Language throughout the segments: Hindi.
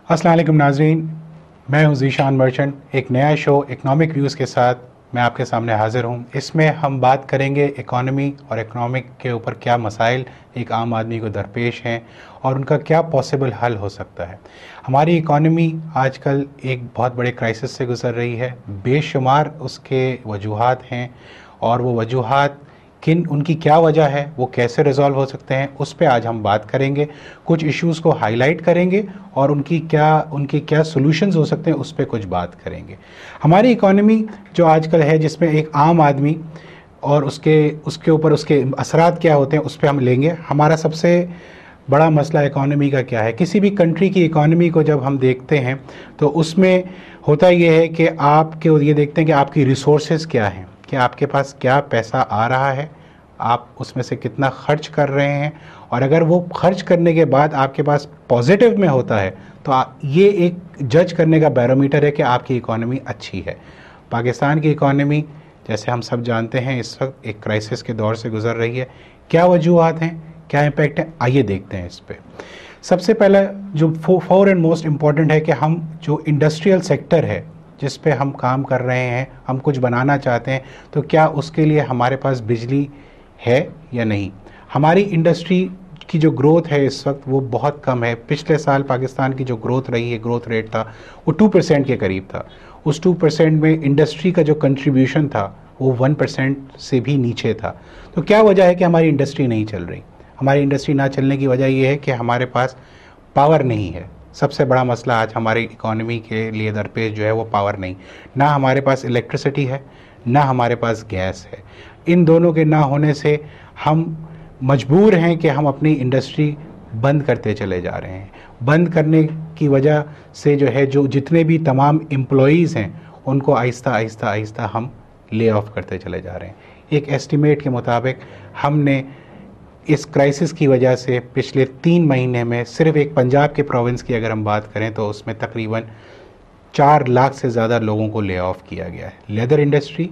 अस्सलाम वालेकुम नाज़रीन, मैं हूं ज़ीशान मर्चेंट। एक नया शो इकनॉमिक व्यूज़ के साथ मैं आपके सामने हाज़िर हूं। इसमें हम बात करेंगे इकॉनमी और इकनॉमिक के ऊपर क्या मसाइल एक आम आदमी को दरपेश हैं और उनका क्या पॉसिबल हल हो सकता है। हमारी इकॉनमी आजकल एक बहुत बड़े क्राइसिस से गुज़र रही है। बेशुमार उसके वजूहात हैं और वो वजूहात उनकी क्या वजह है, वो कैसे रिजॉल्व हो सकते हैं, उस पे आज हम बात करेंगे। कुछ इश्यूज़ को हाईलाइट करेंगे और उनके क्या सॉल्यूशंस हो सकते हैं, उस पे कुछ बात करेंगे। हमारी इकॉनमी जो आजकल है, जिसमें एक आम आदमी और उसके ऊपर उसके असरात क्या होते हैं, उस पर हम लेंगे। हमारा सबसे बड़ा मसला इकॉनमी का क्या है। किसी भी कंट्री की इकॉनमी को जब हम देखते हैं तो उसमें होता यह है कि आपके ये देखते हैं कि आपकी रिसोर्सेज क्या हैं, कि आपके पास क्या पैसा आ रहा है, आप उसमें से कितना खर्च कर रहे हैं, और अगर वो खर्च करने के बाद आपके पास पॉजिटिव में होता है तो ये एक जज करने का बैरोमीटर है कि आपकी इकॉनमी अच्छी है। पाकिस्तान की इकॉनमी, जैसे हम सब जानते हैं, इस वक्त एक क्राइसिस के दौर से गुजर रही है। क्या वजूहात हैं, क्या इम्पैक्ट है, आइए देखते हैं इस पर। सबसे पहला जो फॉर एंड मोस्ट इम्पॉर्टेंट है कि हम जो इंडस्ट्रियल सेक्टर है जिस पे हम काम कर रहे हैं, हम कुछ बनाना चाहते हैं, तो क्या उसके लिए हमारे पास बिजली है या नहीं। हमारी इंडस्ट्री की जो ग्रोथ है इस वक्त वो बहुत कम है। पिछले साल पाकिस्तान की जो ग्रोथ रही है, ग्रोथ रेट था वो 2% के करीब था। उस 2% में इंडस्ट्री का जो कंट्रीब्यूशन था वो 1% से भी नीचे था। तो क्या वजह है कि हमारी इंडस्ट्री नहीं चल रही। हमारी इंडस्ट्री ना चलने की वजह ये है कि हमारे पास पावर नहीं है। सबसे बड़ा मसला आज हमारी इकॉनमी के लिए दरपेश जो है वो पावर नहीं। ना हमारे पास इलेक्ट्रिसिटी है, ना हमारे पास गैस है। इन दोनों के ना होने से हम मजबूर हैं कि हम अपनी इंडस्ट्री बंद करते चले जा रहे हैं। बंद करने की वजह से जो है, जो जितने भी तमाम एम्प्लॉयज़ हैं उनको आहिस्ता आहिस्ता आहिस्ता हम ले ऑफ करते चले जा रहे हैं। एक एस्टिमेट के मुताबिक हमने इस क्राइसिस की वजह से पिछले 3 महीने में सिर्फ एक पंजाब के प्रोविंस की अगर हम बात करें तो उसमें तकरीबन 4 लाख से ज़्यादा लोगों को ले ऑफ किया गया है। लेदर इंडस्ट्री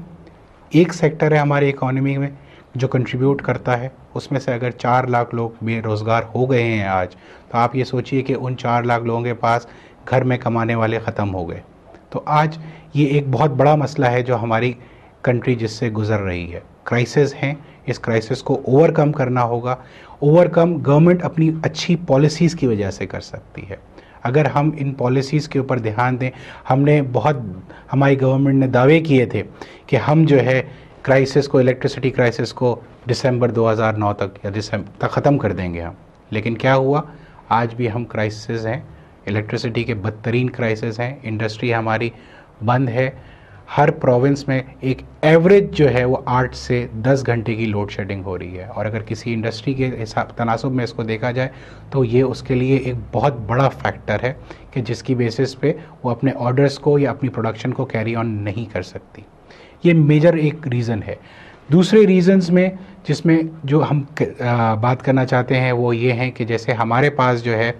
एक सेक्टर है हमारी इकॉनमी में जो कंट्रीब्यूट करता है, उसमें से अगर 4 लाख लोग बेरोज़गार हो गए हैं आज, तो आप ये सोचिए कि उन 4 लाख लोगों के पास घर में कमाने वाले ख़त्म हो गए। तो आज ये एक बहुत बड़ा मसला है जो हमारी कंट्री जिससे गुज़र रही है। क्राइसिस हैं, इस क्राइसिस को ओवरकम करना होगा। ओवरकम गवर्नमेंट अपनी अच्छी पॉलिसीज़ की वजह से कर सकती है। अगर हम इन पॉलिसीज़ के ऊपर ध्यान दें, हमारी गवर्नमेंट ने दावे किए थे कि हम जो है क्राइसिस को, इलेक्ट्रिसिटी क्राइसिस को दिसंबर 2009 तक या दिसंबर तक ख़त्म कर देंगे हम। लेकिन क्या हुआ, आज भी हम क्राइसिस हैं, इलेक्ट्रिसिटी के बदतरीन क्राइसिस हैं। इंडस्ट्री हमारी बंद है। हर प्रोविंस में एक एवरेज जो है वो 8 से 10 घंटे की लोड शेडिंग हो रही है। और अगर किसी इंडस्ट्री के हिसाब तनासुब में इसको देखा जाए तो ये उसके लिए एक बहुत बड़ा फैक्टर है कि जिसकी बेसिस पे वो अपने ऑर्डर्स को या अपनी प्रोडक्शन को कैरी ऑन नहीं कर सकती। ये मेजर एक रीज़न है। दूसरे रीज़न्स में जिसमें जो हम बात करना चाहते हैं वो ये हैं कि जैसे हमारे पास जो है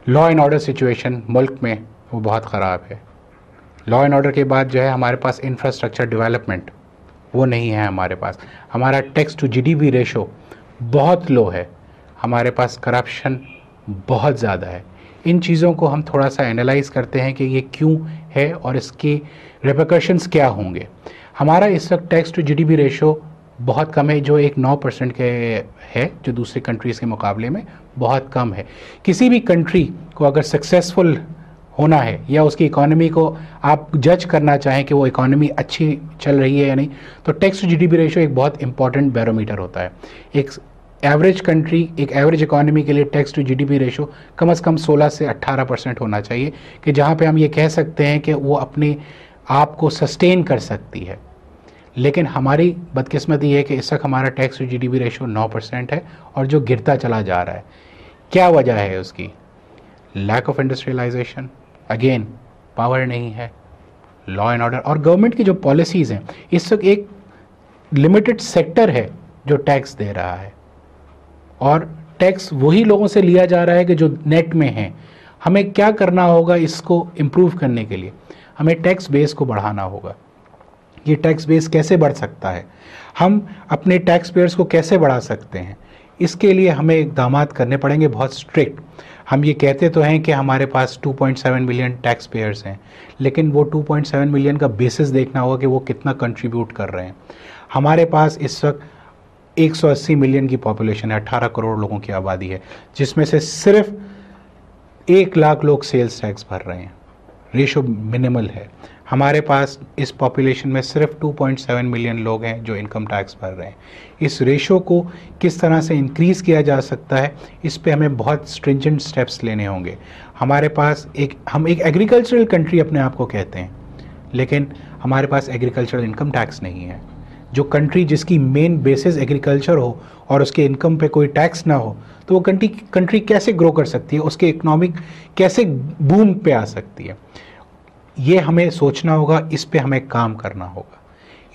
लॉ एंड ऑर्डर सिचुएशन मुल्क में वो बहुत ख़राब है। लॉ एंड ऑर्डर के बाद जो है हमारे पास इंफ्रास्ट्रक्चर डेवलपमेंट वो नहीं है हमारे पास। हमारा टैक्स टू जीडीपी रेशो बहुत लो है। हमारे पास करप्शन बहुत ज़्यादा है। इन चीज़ों को हम थोड़ा सा एनालाइज करते हैं कि ये क्यों है और इसके रिपरकशंस क्या होंगे। हमारा इस वक्त टैक्स टू जीडीपी रेशो बहुत कम है, जो एक 9% के है, जो दूसरी कंट्रीज़ के मुकाबले में बहुत कम है। किसी भी कंट्री को अगर सक्सेसफुल होना है या उसकी इकॉनमी को आप जज करना चाहें कि वो इकॉनमी अच्छी चल रही है या नहीं, तो टैक्स टू जीडीपी रेशो एक बहुत इंपॉर्टेंट बैरोमीटर होता है। एक एवरेज कंट्री, एक एवरेज इकॉनमी के लिए टैक्स टू जीडीपी रेशो कम से कम 16 से 18% होना चाहिए, कि जहाँ पे हम ये कह सकते हैं कि वो अपने आप को सस्टेन कर सकती है। लेकिन हमारी बदकिस्मती है कि इस वक्त हमारा टैक्स टू जीडीपी रेशो 9% है और जो गिरता चला जा रहा है। क्या वजह है उसकी? Lack of industrialization, again power नहीं है, लॉ एंड ऑर्डर, और गवर्नमेंट की जो पॉलिसीज़ हैं, इस वक्त एक लिमिटेड सेक्टर है जो टैक्स दे रहा है और टैक्स वही लोगों से लिया जा रहा है कि जो नेट में हैं। हमें क्या करना होगा इसको इम्प्रूव करने के लिए? हमें टैक्स बेस को बढ़ाना होगा। ये टैक्स बेस कैसे बढ़ सकता है? हम अपने टैक्स पेयर्स को कैसे बढ़ा सकते हैं? इसके लिए हमें इक़दामात करने पड़ेंगे बहुत स्ट्रिक्ट। हम ये कहते तो हैं कि हमारे पास 2.7 मिलियन टैक्स पेयर्स हैं, लेकिन वो 2.7 मिलियन का बेसिस देखना होगा कि वो कितना कंट्रीब्यूट कर रहे हैं। हमारे पास इस वक्त 180 मिलियन की पॉपुलेशन है, 18 करोड़ लोगों की आबादी है, जिसमें से सिर्फ 1 लाख लोग सेल्स टैक्स भर रहे हैं। रेशो मिनिमल है। हमारे पास इस पॉपुलेशन में सिर्फ 2.7 मिलियन लोग हैं जो इनकम टैक्स भर रहे हैं। इस रेशो को किस तरह से इंक्रीज़ किया जा सकता है, इस पे हमें बहुत स्ट्रिंजेंट स्टेप्स लेने होंगे। हमारे पास हम एक एग्रीकल्चरल कंट्री अपने आप को कहते हैं, लेकिन हमारे पास एग्रीकल्चरल इनकम टैक्स नहीं है। जो कंट्री जिसकी मेन बेसिस एग्रीकल्चर हो और उसके इनकम पे कोई टैक्स ना हो, तो वो कंट्री कैसे ग्रो कर सकती है, उसके इकोनॉमिक कैसे बूम पे आ सकती है, ये हमें सोचना होगा, इस पे हमें काम करना होगा।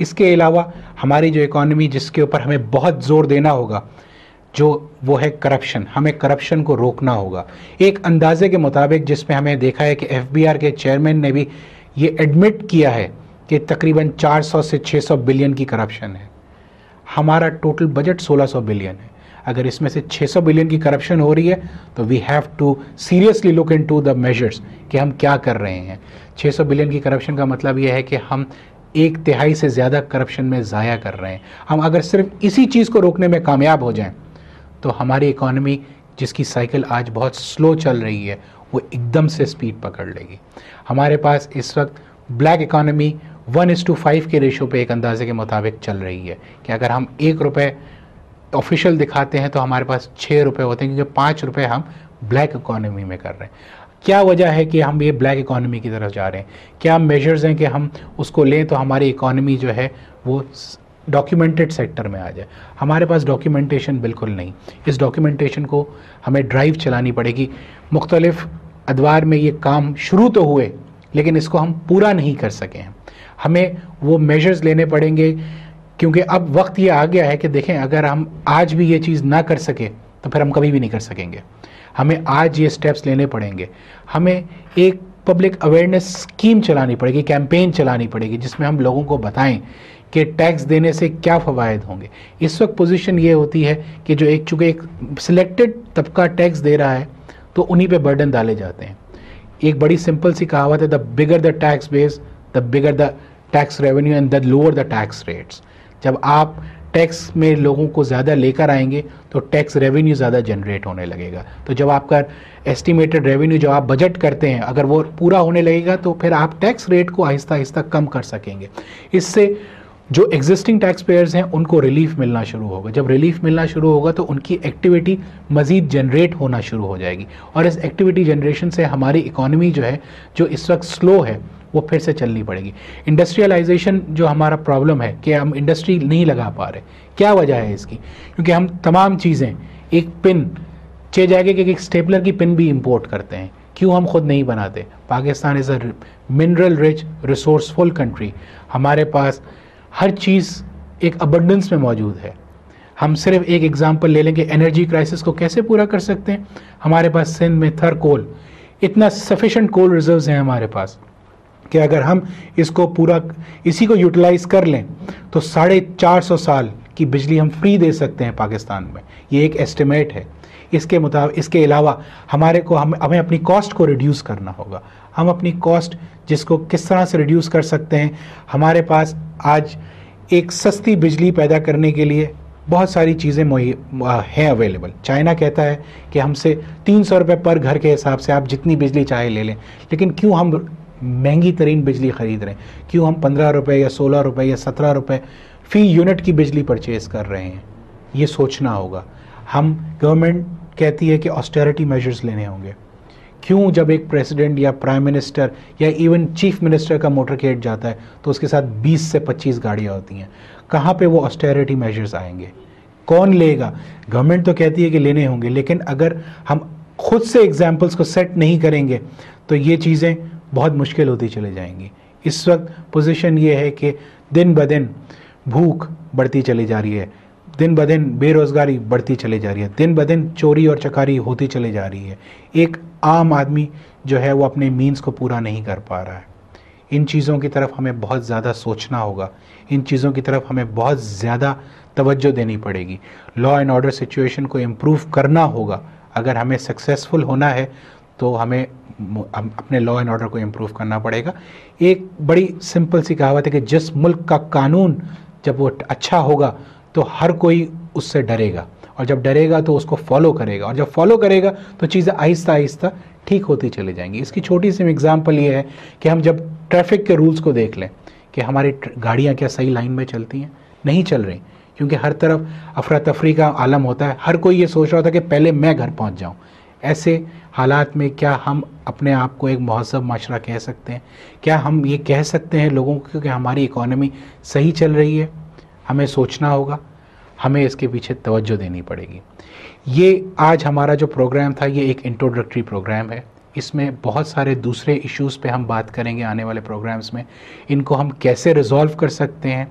इसके अलावा हमारी जो इकोनॉमी, जिसके ऊपर हमें बहुत ज़ोर देना होगा, वो है करप्शन। हमें करप्शन को रोकना होगा। एक अंदाजे के मुताबिक, जिसमें हमें देखा है कि एफबीआर के चेयरमैन ने भी ये एडमिट किया है कि तकरीबन 400 से 600 बिलियन की करप्शन है। हमारा टोटल बजट 1600 बिलियन है। अगर इसमें से 600 बिलियन की करप्शन हो रही है तो we have to seriously look into the measures कि हम क्या कर रहे हैं। 600 बिलियन की करप्शन का मतलब यह है कि हम 1/3 से ज़्यादा करप्शन में ज़ाया कर रहे हैं। हम अगर सिर्फ इसी चीज़ को रोकने में कामयाब हो जाएं तो हमारी इकॉनमी, जिसकी साइकिल आज बहुत स्लो चल रही है, वो एकदम से स्पीड पकड़ लेगी। हमारे पास इस वक्त ब्लैक इकॉनमी 1:5 के रेशो पे एक अंदाजे के मुताबिक चल रही है कि अगर हम 1 रुपये ऑफिशियल दिखाते हैं तो हमारे पास 6 रुपये होते हैं, क्योंकि 5 रुपये हम ब्लैक इकॉनमी में कर रहे हैं। क्या वजह है कि हम ये ब्लैक इकॉनमी की तरफ जा रहे हैं? क्या मेजर्स हैं कि हम उसको लें तो हमारी इकॉनमी जो है वो डॉक्यूमेंटेड सेक्टर में आ जाए? हमारे पास डॉक्यूमेंटेशन बिल्कुल नहीं। इस डॉक्यूमेंटेशन को हमें ड्राइव चलानी पड़ेगी। मुख्तलिफ अदवार में ये काम शुरू तो हुए, लेकिन इसको हम पूरा नहीं कर सके हैं। हमें वो मेजर्स लेने पड़ेंगे, क्योंकि अब वक्त ये आ गया है कि देखें, अगर हम आज भी ये चीज़ ना कर सके तो फिर हम कभी भी नहीं कर सकेंगे। हमें आज ये स्टेप्स लेने पड़ेंगे। हमें एक पब्लिक अवेयरनेस स्कीम चलानी पड़ेगी, कैंपेन चलानी पड़ेगी, जिसमें हम लोगों को बताएं कि टैक्स देने से क्या फ़वायद होंगे। इस वक्त पोजीशन ये होती है कि जो चूँकि एक सिलेक्टेड तबका टैक्स दे रहा है तो उन्हीं पे बर्डन डाले जाते हैं। एक बड़ी सिंपल सी कहावत है, the bigger the tax base the bigger the tax revenue and the lower the tax rates. जब आप टैक्स में लोगों को ज़्यादा लेकर आएंगे तो टैक्स रेवेन्यू ज़्यादा जनरेट होने लगेगा। तो जब आपका एस्टिमेटेड रेवेन्यू जो आप बजट करते हैं अगर वो पूरा होने लगेगा तो फिर आप टैक्स रेट को आहिस्ता आहिस्ता कम कर सकेंगे। इससे जो एग्जिस्टिंग टैक्स पेयर्स हैं उनको रिलीफ मिलना शुरू होगा। जब रिलीफ मिलना शुरू होगा तो उनकी एक्टिविटी मज़ीद जनरेट होना शुरू हो जाएगी, और इस एक्टिविटी जनरेशन से हमारी इकॉनमी जो है, जो इस वक्त स्लो है, वो फिर से चलनी पड़ेगी। इंडस्ट्रियलाइजेशन जो हमारा प्रॉब्लम है कि हम इंडस्ट्री नहीं लगा पा रहे, क्या वजह है इसकी? क्योंकि हम तमाम चीज़ें, एक पिन चे जाएगा कि एक स्टेपलर की पिन भी इंपोर्ट करते हैं, क्यों हम खुद नहीं बनाते? Pakistan is a mineral rich resourceful country. हमारे पास हर चीज़ एक अबंडेंस में मौजूद है। हम सिर्फ एक एग्जांपल ले लेंगे, एनर्जी क्राइसिस को कैसे पूरा कर सकते हैं? हमारे पास सिंध में थर कोल, इतना सफिशेंट कोल रिजर्व्स हैं हमारे पास कि अगर हम इसको पूरा इसी को यूटिलाइज कर लें तो 450 साल की बिजली हम फ्री दे सकते हैं पाकिस्तान में। ये एक एस्टिमेट है। इसके अलावा हमें अपनी कॉस्ट को रिड्यूस करना होगा। हम अपनी कॉस्ट जिसको किस तरह से रिड्यूस कर सकते हैं? हमारे पास आज एक सस्ती बिजली पैदा करने के लिए बहुत सारी चीज़ें हैं अवेलेबल। चाइना कहता है कि हमसे 300 रुपये पर घर के हिसाब से आप जितनी बिजली चाहे ले लें, लेकिन क्यों हम महंगी तरीन बिजली ख़रीद रहे हैं? क्यों हम 15 रुपये या 16 रुपये या 17 रुपये फ़ी यूनिट की बिजली परचेज़ कर रहे हैं? ये सोचना होगा। गवर्नमेंट कहती है कि ऑस्टेरिटी मेजर्स लेने होंगे। क्यों जब एक प्रेसिडेंट या प्राइम मिनिस्टर या इवन चीफ मिनिस्टर का मोटरकेड जाता है तो उसके साथ 20 से 25 गाड़ियाँ होती हैं? कहाँ पे वो ऑस्टेरिटी मेजर्स आएंगे? कौन लेगा? गवर्नमेंट तो कहती है कि लेने होंगे, लेकिन अगर हम खुद से एग्जाम्पल्स को सेट नहीं करेंगे तो ये चीज़ें बहुत मुश्किल होती चली जाएंगी। इस वक्त पोजीशन ये है कि दिन ब दिन भूख बढ़ती चली जा रही है, दिन ब दिन बेरोज़गारी बढ़ती चली जा रही है, दिन ब दिन चोरी और चकारी होती चली जा रही है। एक आम आदमी जो है वो अपने मीन्स को पूरा नहीं कर पा रहा है। इन चीज़ों की तरफ हमें बहुत ज़्यादा सोचना होगा, इन चीज़ों की तरफ हमें बहुत ज़्यादा तवज्जो देनी पड़ेगी। लॉ एंड ऑर्डर सिचुएशन को इम्प्रूव करना होगा। अगर हमें सक्सेसफुल होना है तो हमें अपने लॉ एंड ऑर्डर को इम्प्रूव करना पड़ेगा। एक बड़ी सिंपल सी कहावत है कि जिस मुल्क का कानून जब वो अच्छा होगा तो हर कोई उससे डरेगा, और जब डरेगा तो उसको फॉलो करेगा, और जब फॉलो करेगा तो चीज़ें आहिस्ता आहिस्ता ठीक होती चली जाएंगी। इसकी छोटी सी एग्जांपल ये है कि हम जब ट्रैफिक के रूल्स को देख लें कि हमारी गाड़ियाँ क्या सही लाइन में चलती हैं, नहीं चल रही, क्योंकि हर तरफ अफरा तफरी का आलम होता है, हर कोई ये सोच रहा होता है कि पहले मैं घर पहुँच जाऊँ। ऐसे हालात में क्या हम अपने आप को एक महज़ब माशरा कह सकते हैं? क्या हम ये कह सकते हैं लोगों को कि हमारी इकॉनमी सही चल रही है? हमें सोचना होगा, हमें इसके पीछे तवज्जो देनी पड़ेगी। ये आज हमारा जो प्रोग्राम था ये एक इंट्रोडक्टरी प्रोग्राम है। इसमें बहुत सारे दूसरे इश्यूज़ पे हम बात करेंगे आने वाले प्रोग्राम्स में। इनको हम कैसे रिजॉल्व कर सकते हैं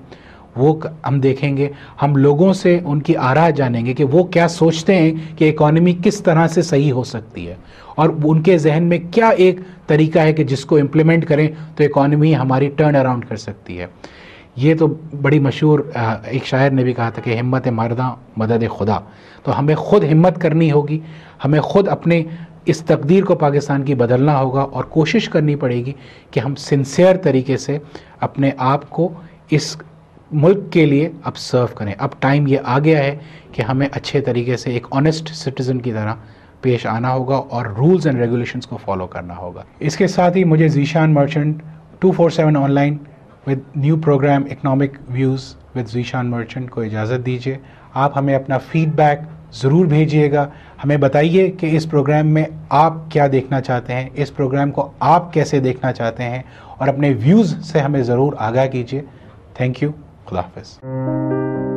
वो हम देखेंगे। हम लोगों से उनकी आरा जानेंगे कि वो क्या सोचते हैं कि इकॉनमी किस तरह से सही हो सकती है, और उनके जहन में क्या एक तरीका है कि जिसको इम्प्लीमेंट करें तो इकॉनमी हमारी टर्न अराउंड कर सकती है। ये तो बड़ी मशहूर एक शायर ने भी कहा था कि हिम्मत मर्दा मदद खुदा। तो हमें ख़ुद हिम्मत करनी होगी, हमें ख़ुद अपने इस तकदीर को पाकिस्तान की बदलना होगा, और कोशिश करनी पड़ेगी कि हम सिंसियर तरीके से अपने आप को इस मुल्क के लिए अब सर्व करें। अब टाइम ये आ गया है कि हमें अच्छे तरीके से एक ऑनेस्ट सिटीज़न की तरह पेश आना होगा और रूल्स एंड रेगुलेशंस को फॉलो करना होगा। इसके साथ ही मुझे Zeeshan Merchant 247 online with new program economic views with Zeeshan Merchant को इजाज़त दीजिए। आप हमें अपना फीडबैक ज़रूर भेजिएगा, हमें बताइए कि इस प्रोग्राम में आप क्या देखना चाहते हैं, इस प्रोग्राम को आप कैसे देखना चाहते हैं, और अपने व्यूज़ से हमें ज़रूर आगाह कीजिए। Thank you. खुदा हाफ़िज़।